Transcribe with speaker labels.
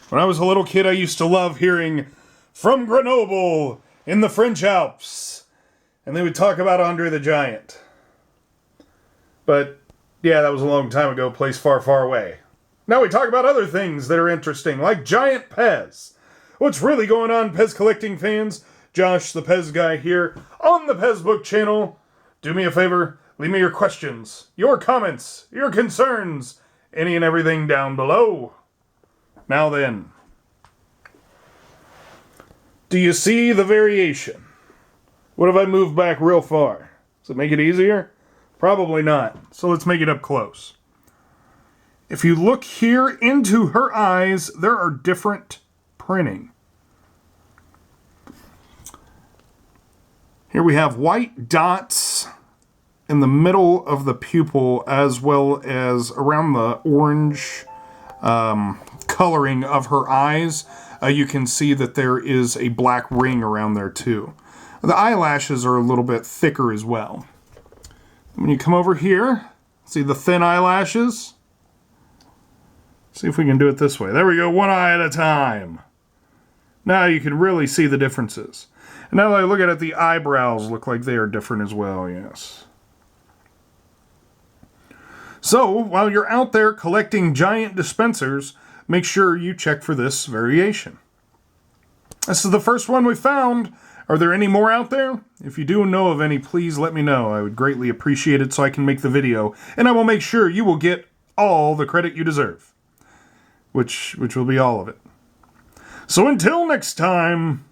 Speaker 1: When I was a little kid, I used to love hearing "From Grenoble in the French Alps," and they would talk about Andre the Giant. But, yeah, that was a long time ago, place far, far away. Now we talk about other things that are interesting, like giant PEZ. What's really going on, PEZ collecting fans? Josh, the PEZ guy here, on the PEZ Book channel. Do me a favor, leave me your questions, your comments, your concerns, any and everything down below. Now then, do you see the variation? What if I move back real far? Does it make it easier? Probably not. So let's make it up close. If you look here into her eyes, there are different printing. Here we have white dots in the middle of the pupil, as well as around the orange coloring of her eyes. You can see that there is a black ring around there too. The eyelashes are a little bit thicker as well. When you come over here, see the thin eyelashes? See if we can do it this way. There we go, one eye at a time. Now you can really see the differences. And now that I look at it, the eyebrows look like they are different as well, yes. So, while you're out there collecting giant dispensers, make sure you check for this variation. This is the first one we found. Are there any more out there? If you do know of any, please let me know. I would greatly appreciate it so I can make the video, and I will make sure you will get all the credit you deserve. Which will be all of it. So until next time...